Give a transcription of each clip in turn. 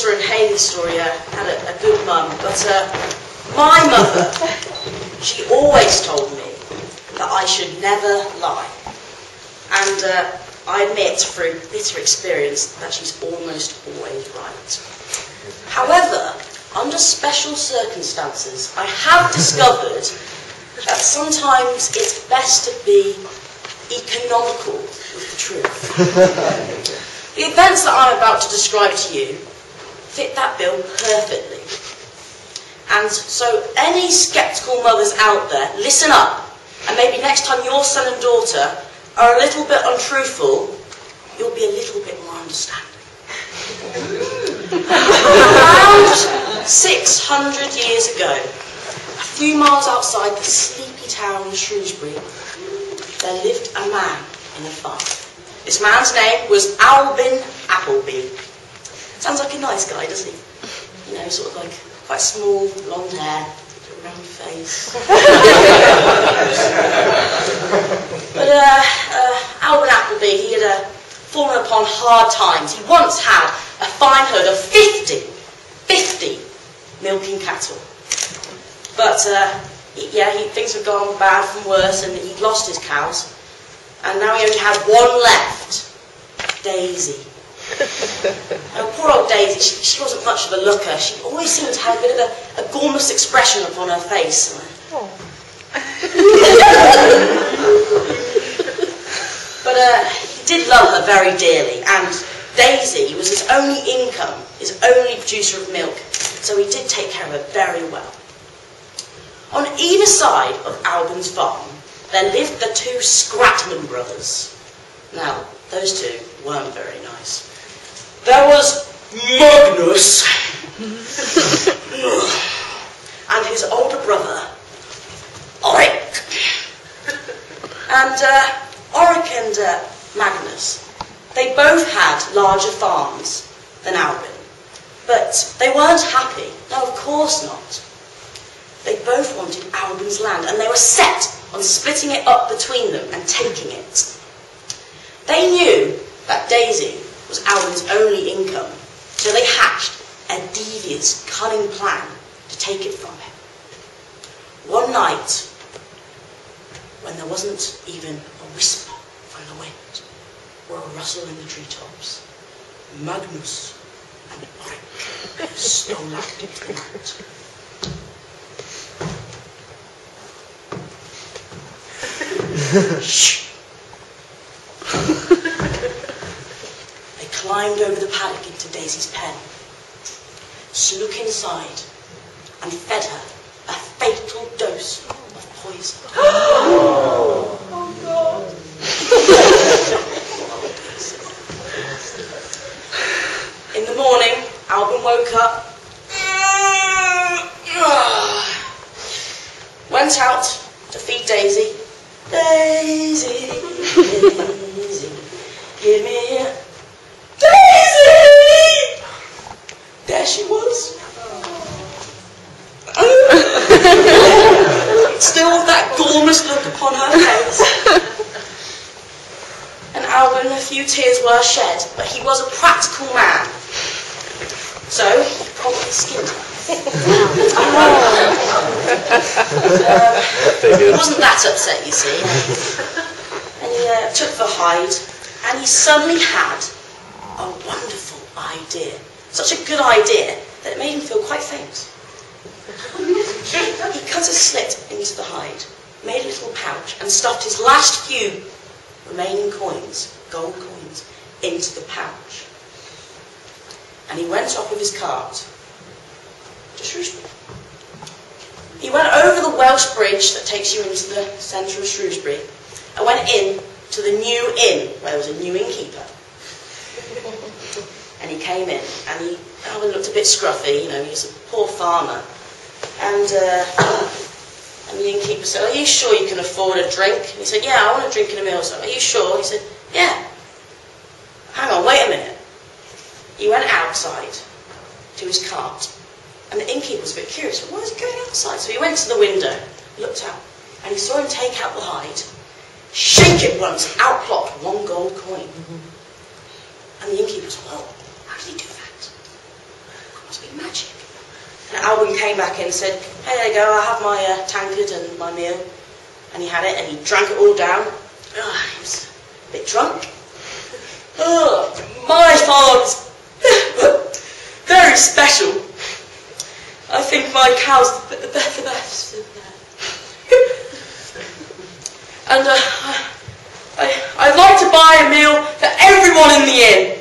daughter in Haley's story had a good mum, but my mother, she always told me that I should never lie. And I admit through bitter experience that she's almost always right. However, under special circumstances, I have discovered that sometimes it's best to be economical with the truth. The events that I'm about to describe to you fit that bill perfectly. And so any sceptical mothers out there, listen up, and maybe next time your son and daughter are a little bit untruthful, you'll be a little bit more understanding. Around 600 years ago, a few miles outside the sleepy town of Shrewsbury, there lived a man in a farm. This man's name was Albin Appleby. Sounds like a nice guy, doesn't he? You know, sort of like quite small, blonde hair, round face. But Albin Appleby, he had fallen upon hard times. He once had a fine herd of 50 milking cattle. But things had gone bad from worse, and he'd lost his cows. And now he only had one left, Daisy. Now, poor old Daisy, she wasn't much of a looker. She always seemed to have a bit of a gormless expression upon her face. But he did love her very dearly, and Daisy was his only income, his only producer of milk, so he did take care of her very well. On either side of Albin's farm, there lived the two Scratman brothers. Now, those two weren't very nice. There was Magnus and his older brother, Oric. And Oric and Magnus, they both had larger farms than Albin, but they weren't happy. No, of course not. They both wanted Albin's land, and they were set on splitting it up between them and taking it. They knew that Daisy was Albin's only income, so they hatched a devious, cunning plan to take it from him. One night, when there wasn't even a whisper from the wind or a rustle in the treetops, Magnus and Oric stole out into the night. Shh! They climbed over the paddock into Daisy's pen, snuck inside, and fed her a fatal dose of poison. Oh God! In the morning, Albin woke up, went out to feed Daisy. Daisy, Daisy, give me a Daisy! There she was. Still with that gormless look upon her face. And Albin, a few tears were shed, but he was a practical man. So, he promptly skinned her. He wasn't that upset, you see. And he took the hide, and he suddenly had a wonderful idea. Such a good idea that it made him feel quite faint. He cut a slit into the hide, made a little pouch, and stuffed his last few remaining coins, gold coins, into the pouch. And he went off with his cart to Shrewsbury. He went over the Welsh bridge that takes you into the centre of Shrewsbury and went in to the new inn where there was a new innkeeper. And he came in, and Albin looked a bit scruffy, you know, he was a poor farmer. And the innkeeper said, "Are you sure you can afford a drink?" And he said, "Yeah, I want a drink and a meal." So, "Are you sure?" He said, "Yeah." "Hang on, wait a minute." He went outside to his cart, and the innkeeper was a bit curious. Why is he going outside? So he went to the window, looked out, and he saw him take out the hide, shake it once, and out plopped one gold coin. And the innkeeper said, "Well, how did he do that?" must be magic. And Alvin came back in and said, hey, there you go, I have my tankard and my meal. And he had it, and he drank it all down. He was a bit drunk. My farm's very special. I think my cow's the best. And I'd like to buy a meal for everyone in the inn.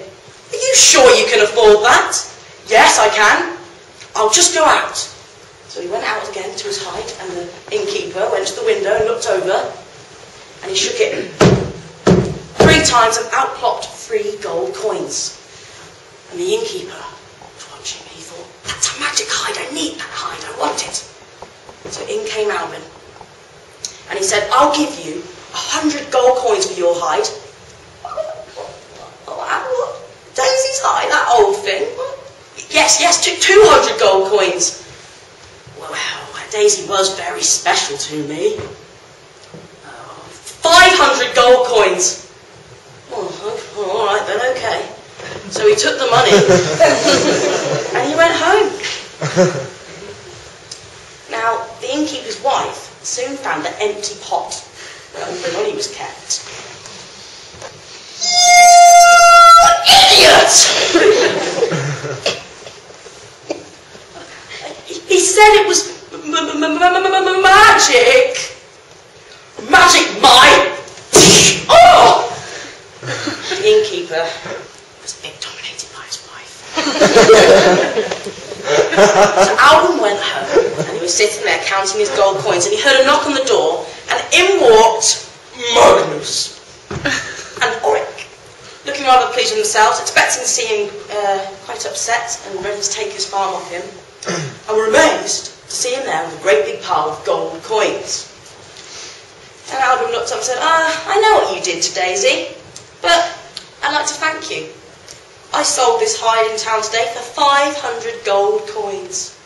Are you sure you can afford that? Yes, I can. I'll just go out. So he went out again to his hide, and the innkeeper went to the window and looked over, and he shook it 3 times, and out plopped 3 gold coins. And the innkeeper was watching, and he thought, that's a magic hide, I need that hide, I want it. So in came Alvin, and he said, I'll give you 100 gold coins for your hide. Daisy's hide, that old thing? Yes, 200 gold coins. Well, Daisy was very special to me. 500 gold coins. All right then, okay. So he took the money and he went home. Now, the innkeeper's wife soon found the empty pot where the money was kept. Idiot! He said it was magic. Magic, oh! The innkeeper was a bit dominated by his wife. So Alvin went home, and he was sitting there counting his gold coins, and he heard a knock on the door, and in walked Magnus and Oric, looking rather pleased with themselves, expecting to see him quite upset and ready to take his farm off him, and were amazed to see him there with a great big pile of gold coins. And Alvin looked up and said, I know what you did to Daisy, but I'd like to thank you. I sold this hide in town today for 500 gold coins.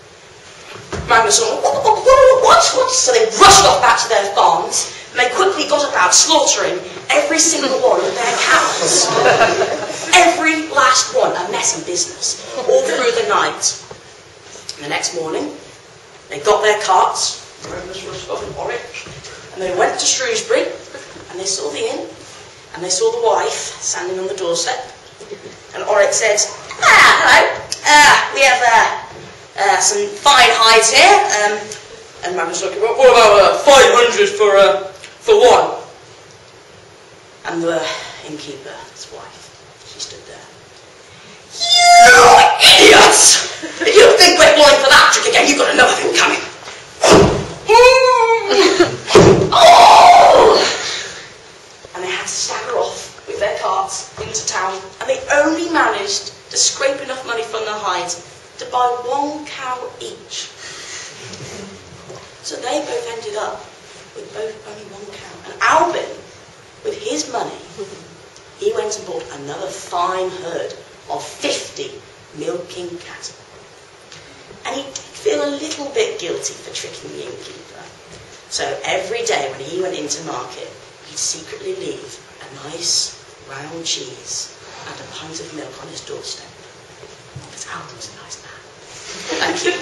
Magnus said, what? So they rushed off back to their farms, and they quickly got about slaughtering every single one of their cows. Every last one, a messy business, all through the night. And the next morning, they got their carts, Magnus rushed off in Oric, and they went to Shrewsbury, and they saw the inn, and they saw the wife standing on the doorstep. And Oric said, hello, we have some fine hides here. And Magnus was like, what about 500 for one? And the innkeeper's wife, she stood there. You idiots! If you think we're falling for that trick again, you've got another thing coming. Oh! And they had to stagger off with their carts into town, and they only managed to scrape enough money from their hides to buy 1 cow each. So they both ended up with only 1 cow. And Alvin, with his money, he went and bought another fine herd of 50 milking cattle. And he did feel a little bit guilty for tricking the innkeeper. So every day when he went into market, he'd secretly leave a nice round cheese and a pint of milk on his doorstep. Because Alvin was a nice man. Thank you.